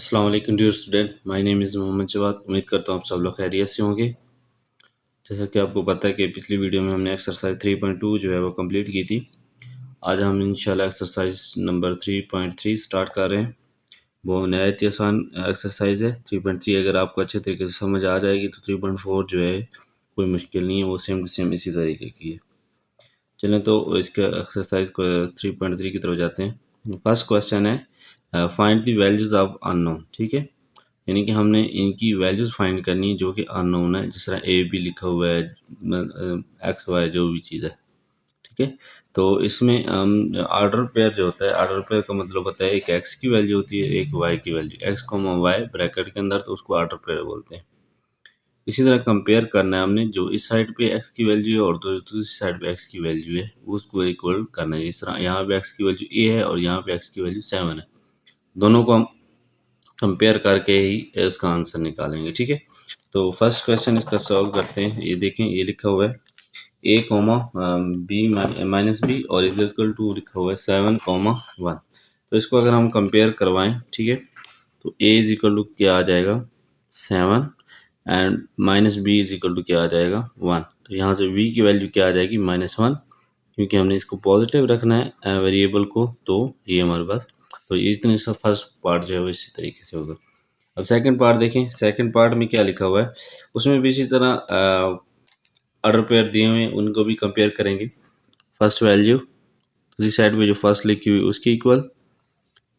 अस्सलाम वालेकुम dear student, my name is Mohammad Jawad. उम्मीद करता हूँ आप सब लोग खैरियत से होंगे। जैसा कि आपको पता है कि पिछली वीडियो में हमने एक्सरसाइज 3.2 जो है वो कंप्लीट की थी। आज हम इंशाल्लाह एक्सरसाइज नंबर 3.3 स्टार्ट कर रहे हैं। वो नहायत ही आसान एक्सरसाइज है। 3.3 अगर आपको अच्छे तरीके से समझ आ जाएगी तो 3.4 जो है कोई मुश्किल नहीं है, वो सेम टू सेम इसी तरीके की है। चलें तो इसके एक्सरसाइज को 3.3 की तरफ जाते हैं। फर्स्ट क्वेश्चन है find the values of unknown. ठीक है, यानी कि हमने इनकी वैल्यूज़ फाइंड करनी है जो कि अननोन है, जिस तरह ए बी लिखा हुआ है, एक्स वाई जो भी चीज़ है। ठीक है, तो इसमें ऑर्डर पेयर जो होता है, ऑर्डर पेयर का मतलब होता है एक एक्स की वैल्यू होती है, एक वाई की value, x comma y bracket के अंदर, तो उसको ऑर्डर पेयर बोलते हैं। इसी तरह कंपेयर करना है हमने, जो इस साइड पे एक्स की वैल्यू है और दूसरी साइड पे एक्स की वैल्यू है, उसको इक्वल करना है। इस तरह यहाँ पे एक्स की वैल्यू ए है और यहाँ पे एक्स की वैल्यू 7 है। दोनों को हम कंपेयर करके ही इसका आंसर निकालेंगे। ठीक है, तो फर्स्ट क्वेश्चन इसका सॉल्व करते हैं। ये देखें, ये लिखा हुआ है ए कॉमा बी माइनस बी और इज इक्वल टू लिखा हुआ है 7 कॉमा 1। तो इसको अगर हम कंपेयर करवाएं, ठीक है, तो ए इज इक्वल टू क्या आ जाएगा 7 and minus b is equal to क्या आ जाएगा 1। तो यहाँ से बी की वैल्यू क्या आ जाएगी -1, क्योंकि हमने इसको पॉजिटिव रखना है वेरिएबल को, तो ये हमारे पास, तो इतने सा फर्स्ट पार्ट जो है वो इसी तरीके से होगा। अब सेकंड पार्ट देखें, सेकंड पार्ट में क्या लिखा हुआ है, उसमें भी इसी तरह ऑर्डर पेयर दिए हुए हैं, उनको भी कंपेयर करेंगे। फर्स्ट वैल्यू दूसरी साइड में जो फर्स्ट लिखी हुई उसकी इक्वल।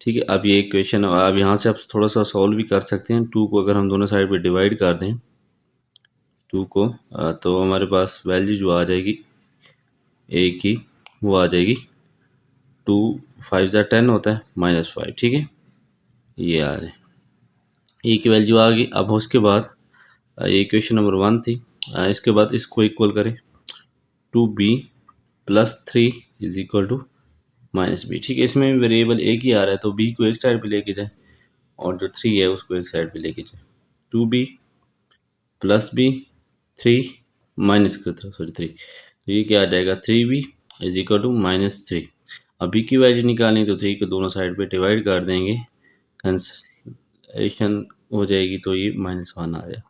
ठीक है, अब ये इक्वेशन, अब यहाँ से आप थोड़ा सा सॉल्व भी कर सकते हैं। 2 को अगर हम दोनों साइड पे डिवाइड कर दें, 2 को, तो हमारे पास वैल्यू जो आ जाएगी ए की, वो आ जाएगी 2 5 ज़ा 10 होता है -5। ठीक है, ये आ रहे ए की वैल्यू आ गई। अब उसके बाद ये इक्वेशन नंबर 1 थी। इसके बाद इसको इक्वल करें, 2b plus 3 is equal to minus b. ठीक है, इसमें भी वेरिएबल एक ही आ रहा है, तो b को एक साइड पे लेके जाए और जो 3 है उसको एक साइड पे लेके जाए। 2b प्लस बी, 3 माइनस की तरफ, सॉरी 3, तो ये क्या आ जाएगा 3b इज इक्वल टू -3। अब b की वैल्यू निकालें तो 3 को दोनों साइड पे डिवाइड कर देंगे, कैंसलेशन हो जाएगी, तो ये -1 आ जाएगा।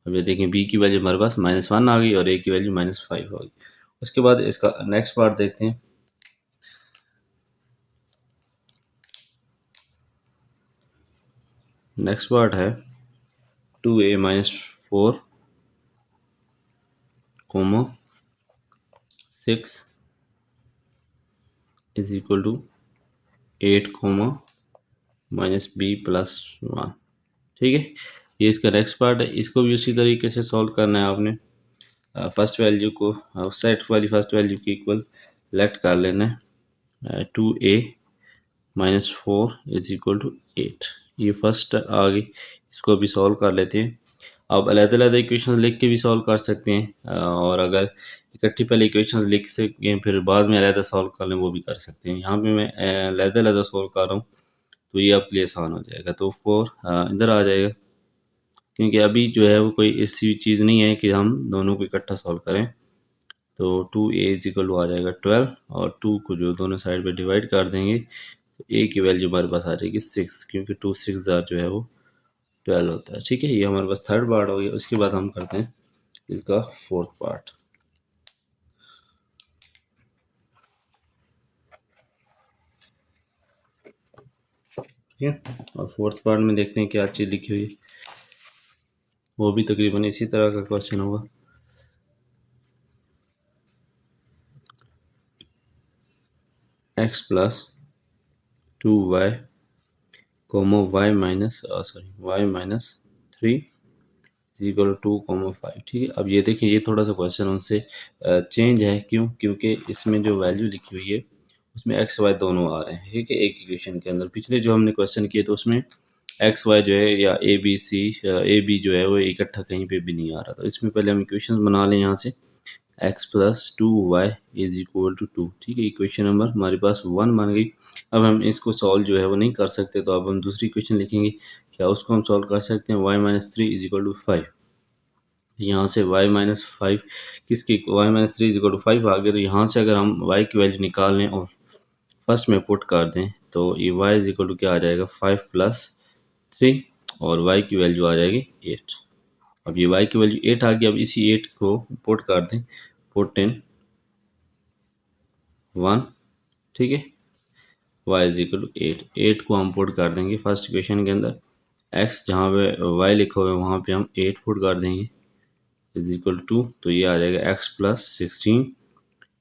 अब ये देखें, बी की वैल्यू हमारे पास -1 आ गई और ए की वैल्यू -5 आ गई। उसके बाद इसका नेक्स्ट पार्ट देखते हैं। नेक्स्ट पार्ट है 2a -4 comma 6 is equal to 8 comma -b+1। ठीक है, ये इसका नेक्स्ट पार्ट है। इसको भी उसी तरीके से सॉल्व करना है आपने। फर्स्ट वैल्यू को सेट वाली फर्स्ट वैल्यू की इक्वल लेट कर लेना है। 2a -4 इज इक्वल टू 8, ये फर्स्ट आ गई। इसको भी सॉल्व कर लेते हैं। अब अलग-अलग इक्वेशंस लिख के भी सॉल्व कर सकते हैं, और अगर इकट्ठी पहले इक्वेशंस लिख सकें फिर बाद में अलग सॉल्व कर लें, वो भी कर सकते हैं। यहाँ पे मैं अलग-अलग सॉल्व कर रहा हूँ, तो ये आपके लिए आसान हो जाएगा। तो 4 इधर आ जाएगा, क्योंकि अभी जो है वो कोई ऐसी चीज़ नहीं है कि हम दोनों को इकट्ठा सॉल्व करें। तो 2a इज इक्वल टू आ जाएगा 12 और 2 को जो दोनों साइड पे डिवाइड कर देंगे, तो a की वैल्यू हमारे पास आ जाएगी 6, क्योंकि 2 6 जो है वो 12 होता है। ठीक है, ये हमारे पास थर्ड पार्ट हो गया। उसके बाद हम करते हैं इसका फोर्थ पार्ट। ठीक है, और फोर्थ पार्ट में देखते हैं क्या चीज़ लिखी हुई है। वो भी तकरीबन इसी तरह का क्वेश्चन होगा। x plus 2y comma y minus y -3 is equal to 2,5। ठीक है, अब ये देखिए, ये थोड़ा सा क्वेश्चन उनसे चेंज है। क्यों? क्योंकि इसमें जो वैल्यू लिखी हुई है उसमें एक्स वाई दोनों आ रहे हैं। ठीक है, एक इक्वेशन के अंदर। पिछले जो हमने क्वेश्चन किए तो उसमें एक्स वाई जो है या A B C A B जो है वो इकट्ठा कहीं पे भी नहीं आ रहा था। इसमें पहले हम इक्वेशन बना लें यहाँ से, x plus 2y is equal to 2। ठीक है, इक्वेशन नंबर हमारे पास 1 बन गई। अब हम इसको सॉल्व जो है वो नहीं कर सकते, तो अब हम दूसरी इक्वेशन लिखेंगे। क्या उसको हम सॉल्व कर सकते हैं? y-3 is equal to 5। यहाँ से y-5 किसकी, y-3 इज इक्वल टू 5 आ गया। तो यहाँ से अगर हम y की वैल्यू निकाल लें और फर्स्ट में पुट कर दें, तो ये y इज इक्वल टू क्या आ जाएगा 5 प्लस 3 और y की वैल्यू आ जाएगी 8। अब ये y की वैल्यू 8 आ गई। अब इसी 8 को पुट कर दें, पुट इन 1, ठीक है, y इज इक्वल टू 8। 8 को हम पुट कर देंगे फर्स्ट इक्वेशन के अंदर, x जहाँ पे y लिखा हुआ है वहाँ पे हम 8 पुट कर देंगे, इज इक्वल टू, तो ये आ जाएगा x plus 16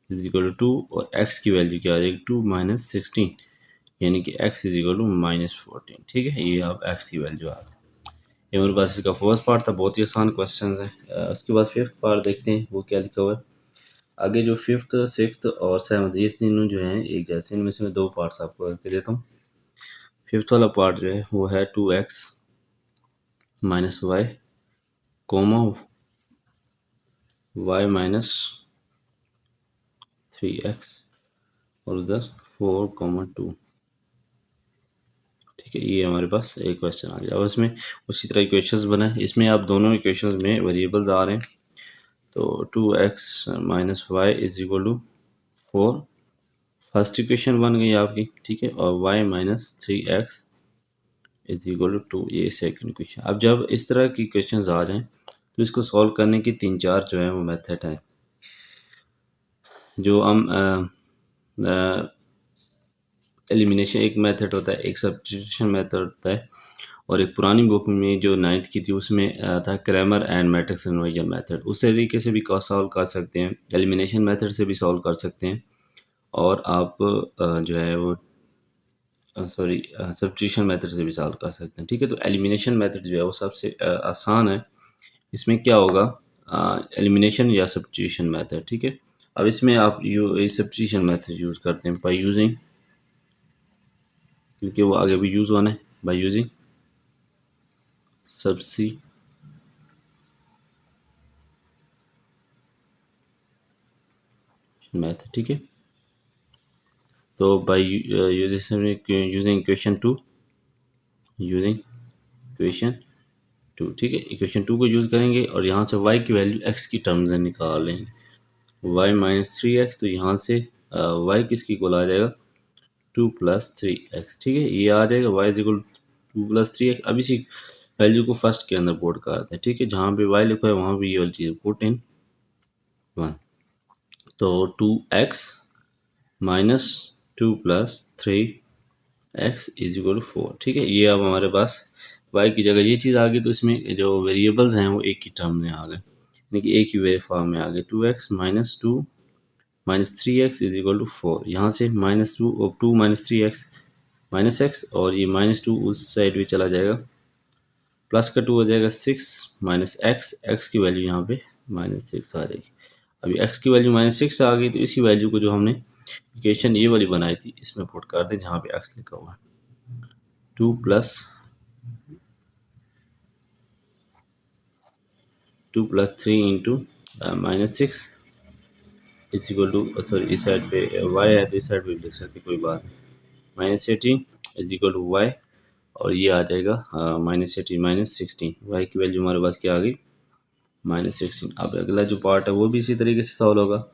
is equal to 2, और x की वैल्यू क्या आ जाएगी 2 माइनस 16, यानी कि x is equal to minus 14। ठीक है, ये अब x की वैल्यू आ गई। ये मेरे पास इसका फर्स्ट पार्ट था, बहुत ही आसान क्वेश्चन है। उसके बाद फिफ्थ पार्ट देखते हैं वो क्या लिखा हुआ है। आगे जो फिफ्थ, सिक्स्थ और सेवन्थ ये तीनों जो हैं एक जैसे, इनमें से मैं दो पार्ट्स आपको करके देता हूँ। फिफ्थ वाला पार्ट जो है वो है 2x minus y comma y minus 3x और उधर 4, 2। ठीक है, ये हमारे पास एक क्वेश्चन आ गया। अब इसमें उसी तरह इक्वेशंस बनाए, इसमें आप दोनों इक्वेशंस में वेरिएबल्स आ रहे हैं। तो 2x minus y is equal to 4, first equation बन गई आपकी, ठीक है, और y minus 3x is equal to 2, ये सेकंड इक्वेशन। अब जब इस तरह की इक्वेशंस आ जाएं तो इसको सॉल्व करने की 3-4 जो है वो मेथड है। जो हम एलिमिनेशन एक मेथड होता है, एक सब्स्टिट्यूशन मेथड होता है, और एक पुरानी बुक में जो 9th की थी उसमें था Cramer and matrix inversion method. उस तरीके से भी सॉल्व कर सकते हैं, एलिमिनेशन मेथड से भी सॉल्व कर सकते हैं, और आप जो है वो सॉरी सब्स्टिट्यूशन मेथड से भी सॉल्व कर सकते हैं। ठीक है, तो एलिमिनेशन मेथड जो है वो सबसे आसान है। इसमें क्या होगा, एलिमिनेशन या सब्स्टिट्यूशन मेथड। ठीक है, अब इसमें आप सब्स्टिट्यूशन मेथड यूज़ करते हैं बाय यूजिंग, क्योंकि वो आगे भी यूज़ होना है, बाय यूजिंग सब्स्टिट्यूशन मेथड। ठीक है, तो bye using equation 2, using equation 2, ठीक है, इक्वेशन 2 को यूज़ करेंगे और यहाँ से y की वैल्यू x की टर्म्स में निकाल लेंगे। y माइनस 3x, तो यहाँ से y किसकी इक्वल आ जाएगा 2 प्लस 3x। ठीक है, ये आ जाएगा y is equal 2 plus 3x। अब इसी वैल्यू को फर्स्ट के अंदर पुट करते हैं। ठीक है, जहाँ पे y लिखा है वहाँ भी ये वाली चीज़ पुट इन 1, तो 2x minus 2 plus 3x is equal to 4। ठीक है, ये अब हमारे पास y की जगह ये चीज़ आ गई, तो इसमें जो वेरिएबल्स हैं वो एक ही टर्म में आ गए, यानी कि एक ही वेरी फॉर्म में आ गए। 2x minus 2 minus 3x is equal to 4। यहाँ से माइनस 2 और 2 माइनस 3x माइनस x, और ये माइनस 2 उस साइड भी चला जाएगा, प्लस का 2 हो जाएगा 6 माइनस x की वैल्यू यहाँ पे माइनस 6 आ जाएगी। अभी x की वैल्यू माइनस 6 आ गई, तो इसी वैल्यू को जो हमने इक्वेशन ये वाली बनाई थी इसमें पुट कर दें जहाँ पे x लिखा हुआ है। 2 plus 3 into minus 6 is equal to, sorry इस साइड पे y है तो इस साइड पे लिख सकते, कोई बात नहीं, minus 18 is equal to y, और ये आ जाएगा माइनस 18 माइनस 16। y की वैल्यू हमारे पास क्या आ गई माइनस 16। अब अगला जो पार्ट है वो भी इसी तरीके से सॉल्व होगा।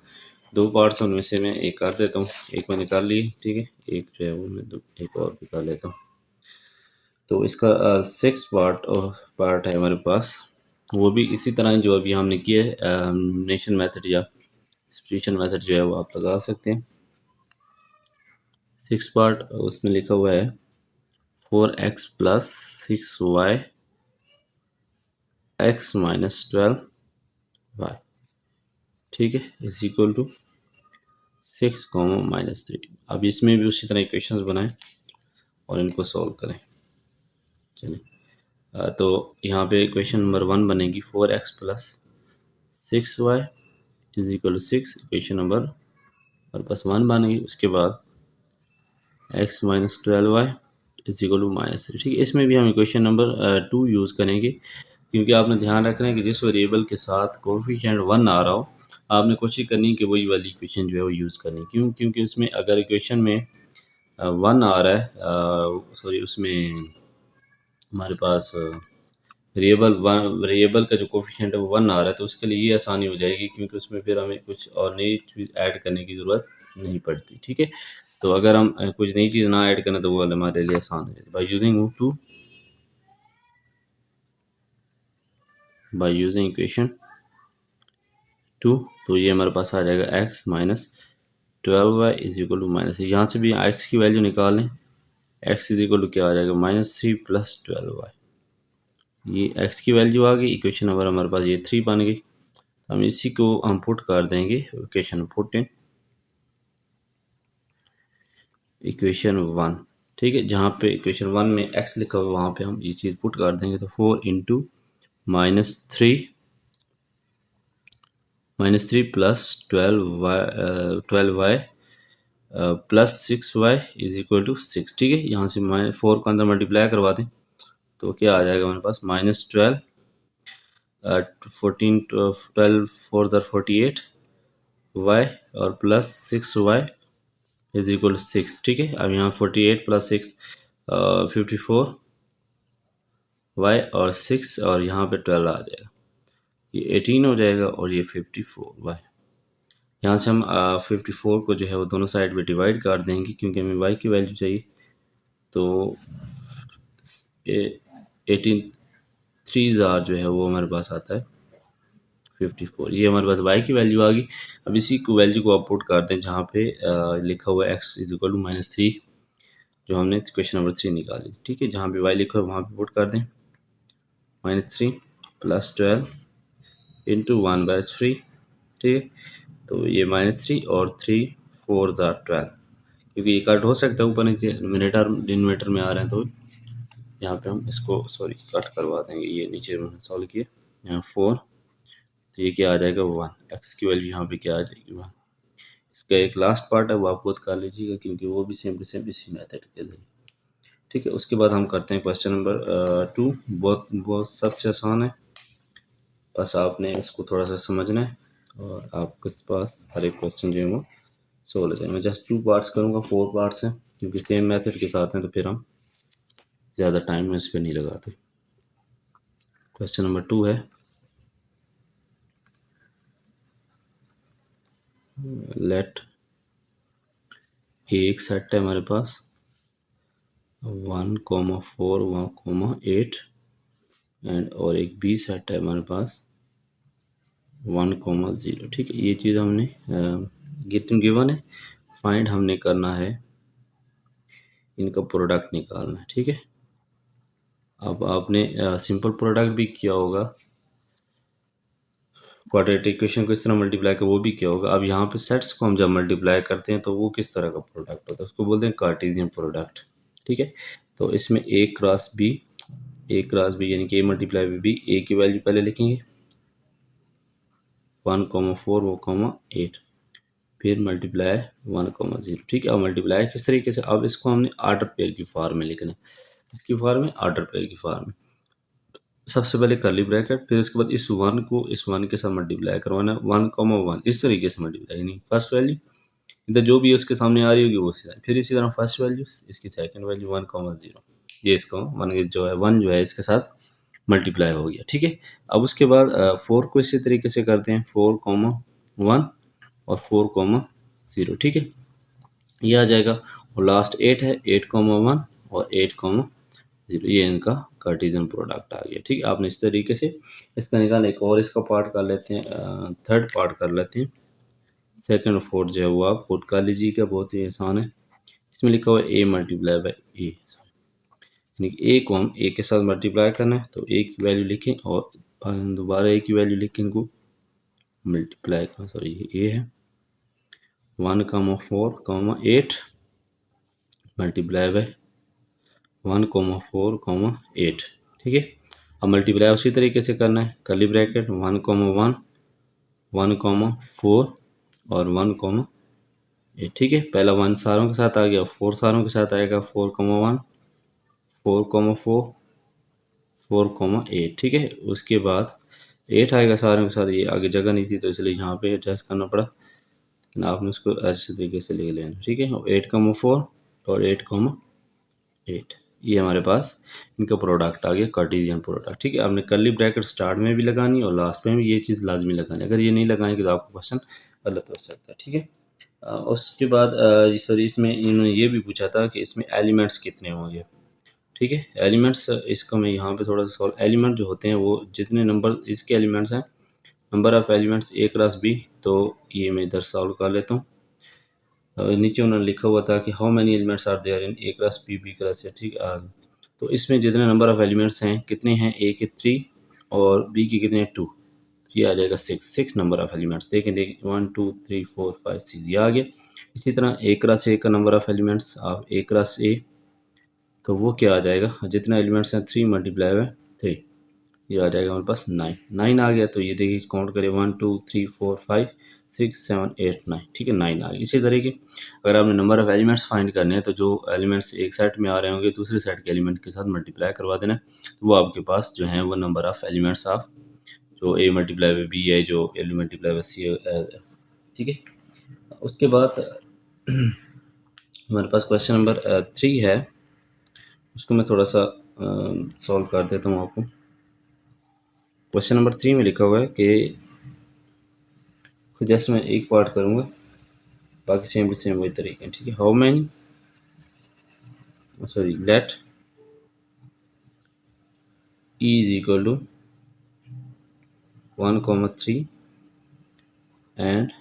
दो पार्ट्स हैं, उनमें से मैं एक कर देता हूँ, एक मैंने कर ली, ठीक है, एक जो है वो मैं एक और भी कर लेता हूँ। तो इसका सिक्स पार्ट है हमारे पास, वो भी इसी तरह जो अभी हमने किया है, एलिमिनेशन मेथड या सब्स्टिट्यूशन मेथड जो है वो आप लगा सकते हैं। सिक्स पार्ट उसमें लिखा हुआ है 4x plus 6y x minus 12y, ठीक है, इज इक्वल टू 6 माइनस 3। अब इसमें भी उसी तरह इक्वेशंस बनाएं और इनको सॉल्व करें। चलिए, तो यहाँ पे इक्वेशन नंबर 1 बनेगी 4x plus 6y is equal to 6, equation number हमारे पास 1 बनेगी। उसके बाद x minus 12y is equal to minus 3। ठीक है, इसमें भी हम इक्वेशन नंबर 2 यूज़ करेंगे, क्योंकि आपने ध्यान रखना है कि जिस वेरिएबल के साथ कोफिशिएंट 1 आ रहा हो आपने कोशिश करनी है कि वही वाली इक्वेशन जो है वो यूज़ करनी। क्यों? क्योंकि उसमें अगर इक्वेशन में 1 आ रहा है, सॉरी उसमें हमारे पास वेरिएबल का जो कोफिशिएंट है वो 1 आ रहा है, तो उसके लिए ये आसानी हो जाएगी, क्योंकि उसमें फिर हमें कुछ और नई चीज़ ऐड करने की ज़रूरत नहीं पड़ती। ठीक है, तो अगर हम कुछ नई चीज़ ना ऐड करें तो वो हमारे लिए आसान हो जाएगी। By using two by using equation 2, तो ये हमारे पास आ जाएगा x minus 12y is equal to minus, यहाँ से भी x की वैल्यू निकाल लें, x इज इक्वल टू क्या आ जाएगा -3 प्लस 12y, ये x की वैल्यू आ गई। इक्वेशन नंबर हमारे पास ये 3 बन गई। हम इसी को हम पुट कर देंगे इक्वेशन 14, इक्वेशन 1, ठीक है। जहाँ पे इक्वेशन 1 में x लिखा हुआ है वहाँ पे हम ये चीज़ पुट कर देंगे, तो 4 into -3 plus 12y plus 6y is equal to 6, ठीक है। यहाँ से -4 को अंदर मल्टीप्लाई करवा दें तो क्या आ जाएगा हमारे पास -12, 14 12 4 48 y और plus 6y is equal to 6, ठीक है। अब यहाँ 48 प्लस 6 54 y और 6 और यहाँ पे 12 आ जाएगा, ये 18 हो जाएगा और ये 54 y। यहाँ से हम 54 को जो है वो दोनों साइड पे डिवाइड कर देंगे क्योंकि हमें y की वैल्यू चाहिए, तो 18 3 जो है वो हमारे पास आता है 54, ये हमारे पास y की वैल्यू आ गई। अब इसी को वैल्यू को आप पुट कर दें जहाँ पे लिखा हुआ है x इज इक्वल टू -3, जो हमने क्वेश्चन नंबर 3 निकाली, ठीक है। जहाँ पे y लिखा है वहाँ पे पुट कर दें, -3 प्लस 12 इंटू 1/3, ठीक है। तो ये -3 और 3 4 12, क्योंकि ये कट हो सकता है ऊपर नीचे न्यूमरेटर डिनोमिनेटर में आ रहे हैं, तो यहाँ पे हम इसको सॉरी कट करवा देंगे, ये नीचे सॉल्व किए, यहाँ 4, तो ये क्या आ जाएगा 1, एक्स की वैल्यू यहाँ पे क्या आ जाएगी 1। इसका एक लास्ट पार्ट है वो आप खुद कर लीजिएगा क्योंकि वो भी सेम टू सेम इसी मेथड के लिए, ठीक है। उसके बाद हम करते हैं क्वेश्चन नंबर 2, बहुत बहुत सबसे आसान है, बस आपने इसको थोड़ा सा समझना है और आपके पास हर एक क्वेश्चन जो है वो सोल्व हो जाए। मैं जस्ट 2 पार्ट्स करूँगा, 4 पार्ट्स हैं क्योंकि सेम मेथड के साथ हैं, तो फिर हम ज़्यादा टाइम इस पर नहीं लगाते। क्वेश्चन नंबर 2 है, लेट एक सेट है हमारे पास 1,4 1,8 एंड और एक बी सेट है हमारे पास 1,0, ठीक है। ये चीज़ हमने गिवन है, फाइंड हमने करना है, इनका प्रोडक्ट निकालना है, ठीक है। अब आपने सिंपल प्रोडक्ट भी किया होगा, क्वाड्रेटिक इक्वेशन को इस तरह मल्टीप्लाई कर वो भी किया होगा। अब यहाँ पे सेट्स को हम जब मल्टीप्लाई करते हैं तो वो किस तरह का प्रोडक्ट होता है, उसको बोलते हैं कार्टेशियन प्रोडक्ट, ठीक है। तो इसमें ए क्रॉस बी यानी कि ए मल्टीप्लाई बी, ए की वैल्यू पहले लिखेंगे 1,4 8, फिर मल्टीप्लाई 1,0, ठीक है। अब मल्टीप्लाई किस तरीके से, अब इसको हमने ऑर्डर पेयर की फॉर्म में लिखना है, इसकी फॉर्म में ऑर्डर पेयर की फॉर्म में सबसे पहले कर्ली ब्रैकेट, फिर उसके बाद इस 1 को इस 1 के साथ मल्टीप्लाई करवाना है 1,1, इस तरीके से मल्टीप्लाई, यानी फर्स्ट वैल्यू इधर जो भी उसके सामने आ रही होगी वो सी, फिर इसी तरह फर्स्ट वैल्यू इसकी सेकंड वैल्यू 1,0, ये इसको 1 जो है 1 जो है इसके साथ मल्टीप्लाई हो गया, ठीक है। अब उसके बाद 4 को इसी तरीके से करते हैं 4,1 और 4,0, ठीक है, ये आ जाएगा। और लास्ट 8 है 8,1 और 8,0, ये इनका कार्टेशियन प्रोडक्ट आ गया, ठीक है। आपने इस तरीके से इसका निकाल, एक और इसका पार्ट कर लेते हैं, थर्ड पार्ट कर लेते हैं, सेकंड और फोर्थ जो है वो आप खुद कर लीजिएगा, बहुत ही आसान है। इसमें लिखा हुआ है ए मल्टीप्लाई बाई ए, यानी कि ए को हम ए के साथ मल्टीप्लाई करना है, तो ए की वैल्यू लिखें और दोबारा ए की वैल्यू लिखें, इनको मल्टीप्लाई करना, सॉरी ये ए है 1,4 8 मल्टीप्लाई बाई 1,4 8, ठीक है। अब मल्टीप्लाई उसी तरीके से करना है, कर्ली ब्रैकेट 1,1 1,4 और 1,8, ठीक है। पहला 1 सारों के साथ आ गया, 4 सारों के साथ आएगा 4,1 4,4 4,8, ठीक है। उसके बाद 8 आएगा सारों के साथ, ये आगे जगह नहीं थी तो इसलिए यहाँ पे एडजस्ट करना पड़ा, लेकिन आपने उसको अच्छे तरीके से लिख लेना, ठीक है। 8,4 और 8,8, ये हमारे पास इनका प्रोडक्ट आ गया, कार्टेशियन प्रोडक्ट, ठीक है। आपने कर्ली ब्रैकेट स्टार्ट में भी लगानी और लास्ट में भी ये चीज़ लाजमी लगानी, अगर ये नहीं लगाएंगे तो आपको क्वेश्चन गलत हो सकता है, ठीक है। उसके बाद सॉरी इसमें इन्होंने ये भी पूछा था कि इसमें एलिमेंट्स कितने होंगे, ठीक है। एलिमेंट्स इसका मैं यहाँ पे थोड़ा सा सॉल्व, एलिमेंट जो होते हैं वो जितने नंबर इसके एलिमेंट्स हैं, number of elements A cross B, तो ये मैं इधर सॉल्व कर लेता हूँ। नीचे उन्होंने लिखा हुआ था कि how many elements are there in A cross B, B cross A, ठीक है। तो इसमें जितने नंबर ऑफ़ एलिमेंट्स हैं कितने हैं, ए के 3 और बी के कितने हैं 2, ये आ जाएगा 6 नंबर ऑफ़ एलिमेंट्स। देखें 1 2 3 4 5 6 ये आ गया। इसी तरह ए क्रॉस ए का number of elements of A cross ए, तो वो क्या आ जाएगा, जितने एलिमेंट्स हैं 3 मल्टीप्लाई बाय 3, ये आ जाएगा हमारे पास 9 आ गया। तो ये देखिए काउंट करें 1 2 3 4 5 6 7 8 9, ठीक है 9 आ गया। इसी तरीके अगर आपने नंबर ऑफ़ एलिमेंट्स फाइंड करने हैं तो जो एलिमेंट्स एक सेट में आ रहे होंगे दूसरे सेट के एलिमेंट के साथ मल्टीप्लाई करवा देना, तो वो आपके पास जो है वो नंबर ऑफ़ एलिमेंट्स ऑफ जो ए मल्टीप्लाई बाय बी है, जो एल मल्टीप्लाई बाय सी है, ठीक है। उसके बाद हमारे पास क्वेश्चन नंबर 3 है, उसको मैं थोड़ा सा सॉल्व कर देता हूँ आपको। क्वेश्चन नंबर 3 में लिखा हुआ है कि जस्ट मैं एक पार्ट करूँगा, बाकी सेम वही तरीके हैं, ठीक है। How many, sorry, let E is equal to 1,3 and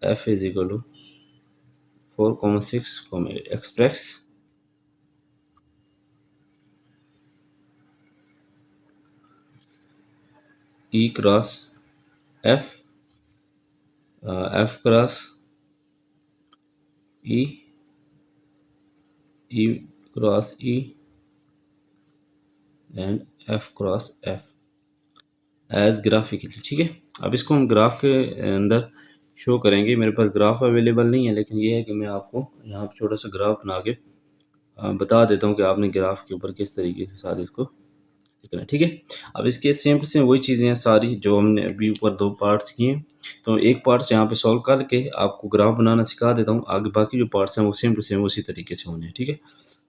F is equal to 4,6,8 express E cross F, F cross E, E cross E and F cross F as graphically, ठीक है। अब इसको हम ग्राफ के अंदर शो करेंगे। मेरे पास graph available नहीं है, लेकिन ये है कि मैं आपको यहाँ पर छोटा सा ग्राफ बना के बता देता हूँ कि आपने ग्राफ के ऊपर किस तरीके के साथ इसको लिखना है, ठीक है। अब इसके सेम टू सेम वही चीज़ें हैं सारी जो हमने अभी ऊपर 2 पार्ट्स किए हैं, तो एक पार्ट्स यहाँ पे सॉल्व करके आपको ग्राफ बनाना सिखा देता हूँ। आगे बाकी जो पार्ट्स हैं वो सेम टू सेम उसी तरीके से होने हैं, ठीक है।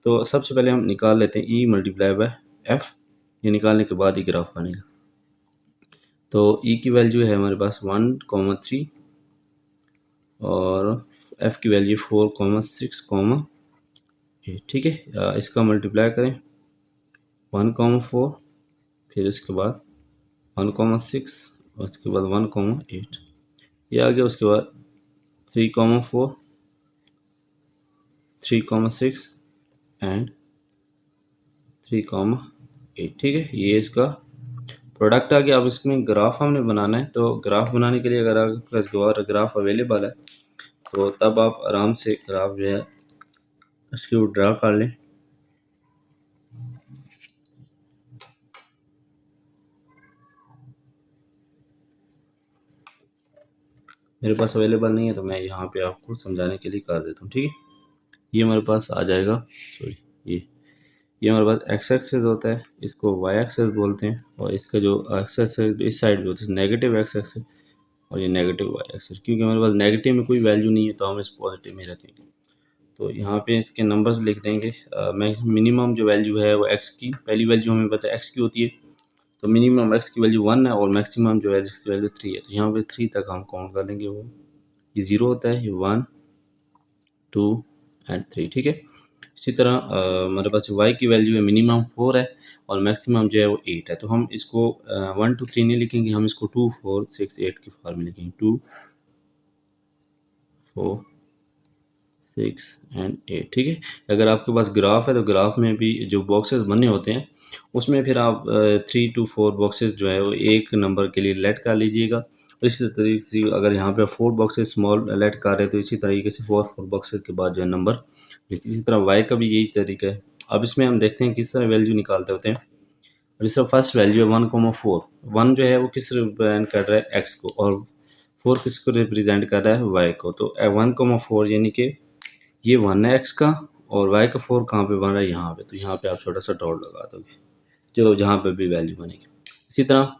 तो सबसे पहले हम निकाल लेते हैं ई मल्टीप्लाई बाय एफ, ये निकालने के बाद ही ग्राफ बनेगा। तो ई की वैल्यू है हमारे पास 1,3 और एफ की वैल्यू 4,6,8, ठीक है। इसका मल्टीप्लाई करें 1,4, फिर इसके बाद 1,6 और उसके बाद 1,8, ये आ गया। उसके बाद 3,4 3,6 एंड 3,8, ठीक है। ये इसका प्रोडक्ट आ गया। अब इसमें ग्राफ हमने बनाना है, तो ग्राफ बनाने के लिए अगर आपके पास ग्राफ अवेलेबल है तो तब आप आराम से ग्राफ जो है इसको ड्रा कर लें। मेरे पास अवेलेबल नहीं है तो मैं यहाँ पे आपको समझाने के लिए कर देता हूँ, ठीक है। ये हमारे पास आ जाएगा, सॉरी, ये हमारे पास एक्स एक्सेस होता है, इसको वाई एक्सेस बोलते हैं, और इसका जो एक्सेस है इस साइड पे होता है नेगेटिव एक्स एक्सेस, और ये नेगेटिव वाई एक्सेस। क्योंकि हमारे पास नेगेटिव में कोई वैल्यू नहीं है तो हम इस पॉजिटिव में रखेंगे। तो यहाँ पे इसके नंबर्स लिख देंगे। मिनिमम जो वैल्यू है वो एक्स की, पहली वैल्यू हमें पता है एक्स की होती है, तो मिनिमम एक्स की वैल्यू 1 है और मैक्सिमम जो है एक्स की वैल्यू 3 है। तो यहाँ पे 3 तक हम काउंट कर लेंगे। वो ये 0 होता है, ये 1 2 एंड 3, ठीक है। इसी तरह हमारे पास वाई की वैल्यू है मिनिमम 4 है और मैक्सिमम जो है वो 8 है। तो हम इसको 1 2 3 नहीं लिखेंगे, हम इसको 2 4 6 8 के फॉर्म में लिखेंगे, 2 4 6 एंड 8, ठीक है। अगर आपके पास ग्राफ है तो ग्राफ में भी जो बॉक्सेस बने होते हैं उसमें फिर आप 3 to 4 बॉक्सेस जो है वो एक नंबर के लिए लेट कर लीजिएगा। और इसी तरीके से अगर यहाँ पे 4 बॉक्सेस स्मॉल लेट कर रहे हैं तो इसी तरीके से 4 बॉक्सेस के बाद जो है नंबर लिखिए। इसी तरह वाई का भी यही तरीका है। अब इसमें हम देखते हैं किस तरह वैल्यू निकालते होते हैं। जैसे फर्स्ट वैल्यू है 1,4, 1 जो है वो किस रिप्रेजेंट कर रहा है एक्स को, और 4 किसको रिप्रेजेंट कर रहा है वाई को। तो 1,4 यानी कि ये 1 है एक्स का, और वाई का 4 कहाँ पे बन रहा है, यहाँ पे। तो यहाँ पे आप छोटा सा डॉट लगा दोगे जो जहाँ पे भी वैल्यू बनेगी। इसी तरह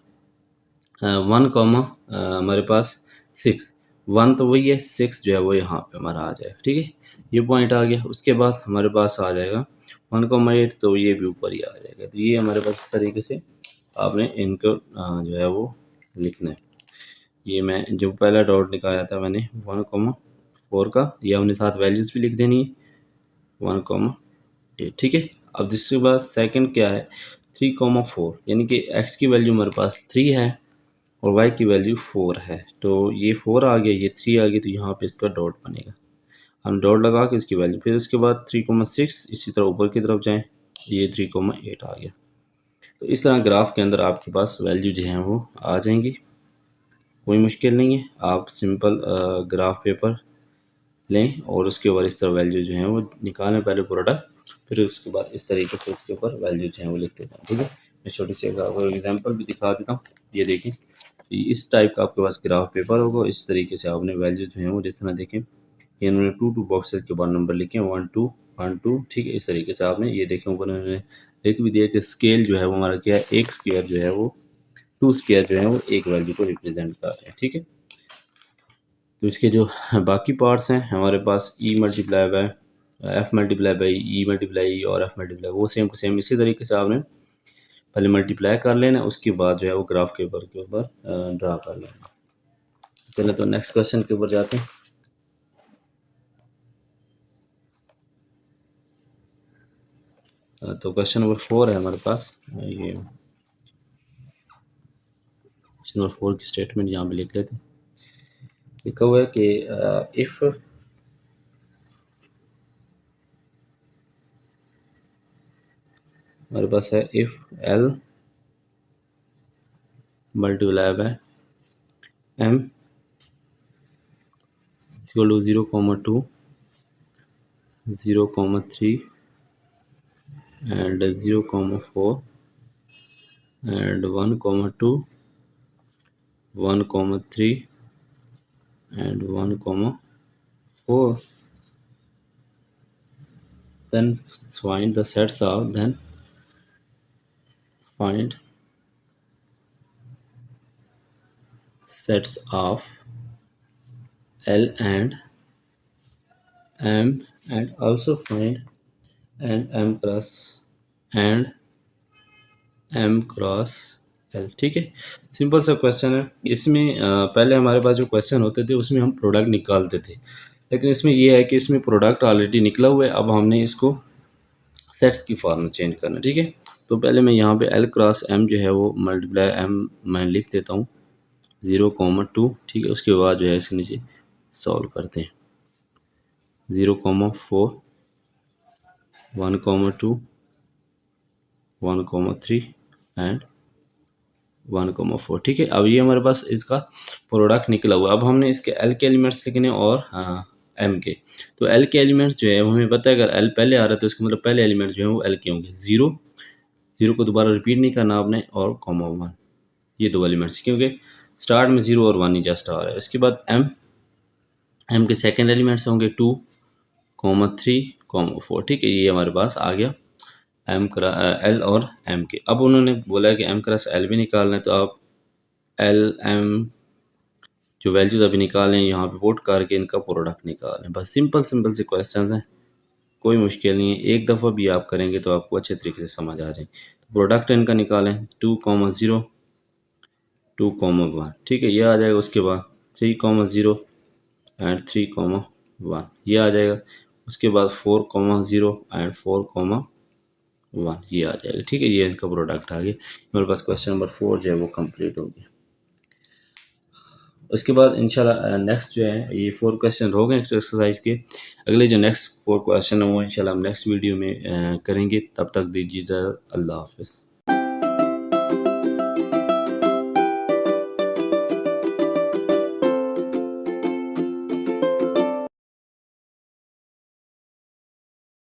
1 कॉमा हमारे पास 6, 1 तो वही है, 6 जो है वो यहाँ पे हमारा आ जाएगा, ठीक है। ये पॉइंट आ गया। उसके बाद हमारे पास आ जाएगा 1,8, तो ये भी ऊपर ही आ जाएगा। तो ये हमारे पास इस तरीके से आपने इनको जो है वो लिखना है। ये मैं जो पहला डॉट निकाला था मैंने 1,4 का, ये हमने साथ वैल्यूज़ भी लिख देनी है 1,8, 8, ठीक है। अब जिसके बाद सेकंड क्या है, 3,4, यानी कि x की वैल्यू हमारे पास 3 है और y की वैल्यू 4 है। तो ये 4 आ गया, ये 3 आ गई, तो यहाँ पे इसका डॉट बनेगा। हम डॉट लगा के इसकी वैल्यू, फिर उसके बाद 3,6 इसी तरह ऊपर की तरफ जाएं, ये 3,8 आ गया। तो इस तरह ग्राफ के अंदर आपके पास वैल्यू जो हैं वो आ जाएंगी, कोई मुश्किल नहीं है। आप सिंपल ग्राफ पेपर लें और उसके ऊपर इस तरह वैल्यू जो है वो निकालें, पहले प्रोडक्ट, फिर उसके बाद इस तरीके से उसके ऊपर वैल्यू जो है वो लिखते जाएं, ठीक है। मैं छोटी सी एग्जांपल भी दिखा देता हूँ। ये देखें, इस टाइप का आपके पास ग्राफ पेपर होगा, इस तरीके से आपने वैल्यू जो है वो जिस तरह देखें कि इन्होंने 2 बॉक्सेस के बाद नंबर लिखे, 1 2 1 2, ठीक है। इस तरीके से आपने ये देखें, ऊपर उन्होंने लिख भी दिया कि स्केल जो है वो हमारा क्या है, एक स्क्वायर जो है वो 2 स्क्वायर जो है वो एक वैल्यू को रिप्रेजेंट कर रहे हैं, ठीक है। तो इसके जो बाकी पार्ट्स हैं हमारे पास, E multiply by F multiply by E multiply और एफ मल्टीप्लाई, वो सेम टू सेम इसी तरीके से आपने पहले मल्टीप्लाई कर लेना, उसके बाद जो है वो ग्राफ के ऊपर ड्रा कर लेना। चलो तो नेक्स्ट क्वेश्चन के ऊपर जाते हैं। तो क्वेश्चन नंबर 4 है हमारे पास। ये क्वेश्चन नंबर 4 की स्टेटमेंट यहाँ पे लिख लेते हैं। लिखा हुआ है कि इफ़ हमारे पास है if L multiply by M equal to 0,2 0,3 and 0,4 and 1,2 1,3 and 1,4, then find the sets of find sets of L and M and also find M cross and M cross L, ठीक है। Simple सा question है। इसमें पहले हमारे पास जो question होते थे उसमें हम प्रोडक्ट निकालते थे, लेकिन इसमें ये है कि इसमें प्रोडक्ट ऑलरेडी निकला हुआ है, अब हमने इसको सेट्स की फॉर्म में चेंज करना, ठीक है। तो पहले मैं यहाँ पे L क्रॉस M जो है वो मल्टीप्लाई M मैं लिख देता हूँ 0,2, ठीक है। उसके बाद जो है इसके नीचे सॉल्व करते हैं, 0,4 1,2 1,3 एंड 1,4, ठीक है। अब ये हमारे पास इसका प्रोडक्ट निकला हुआ। अब हमने इसके L के एलिमेंट्स लिखने और M के। तो L के एलिमेंट्स जो है वो हमें पता है, अगर L पहले आ रहा है तो इसका मतलब पहले एलिमेंट्स जो है वो L के होंगे। 0 को दोबारा रिपीट नहीं करना आपने, और कॉमा 1, ये दो एलिमेंट्स, क्योंकि स्टार्ट में 0 और 1 ही जस्ट आ रहा है। उसके बाद M के सेकेंड एलिमेंट्स होंगे 2, 3, 4, ठीक है। ये हमारे पास आ गया L और M के। अब उन्होंने बोला है कि M क्रॉस L भी निकालना है, तो आप L M जो वैल्यूज अभी निकालें, यहाँ पे पुट करके इनका प्रोडक्ट निकालें। बस सिंपल सिंपल से क्वेश्चन हैं, कोई मुश्किल नहीं है। एक दफ़ा भी आप करेंगे तो आपको अच्छे तरीके से समझ आ जाए। तो प्रोडक्ट इनका निकालें, 2,0 2,1, ठीक है, ये आ जाएगा। उसके बाद 3,0 एंड 3,1 ये आ जाएगा। उसके बाद 4,0 एंड 4,1 ये आ जाएगा, ठीक है। ये इसका प्रोडक्ट आ गया। मेरे पास क्वेश्चन नंबर 4 जो है वो कंप्लीट हो गया। उसके बाद इंशाल्लाह नेक्स्ट जो है, ये 4 क्वेश्चन हो गए एक्सरसाइज के। अगले जो नेक्स्ट 4 क्वेश्चन है वो इंशाल्लाह हम नेक्स्ट वीडियो में करेंगे। तब तक दीजिए, अल्लाह हाफिज़।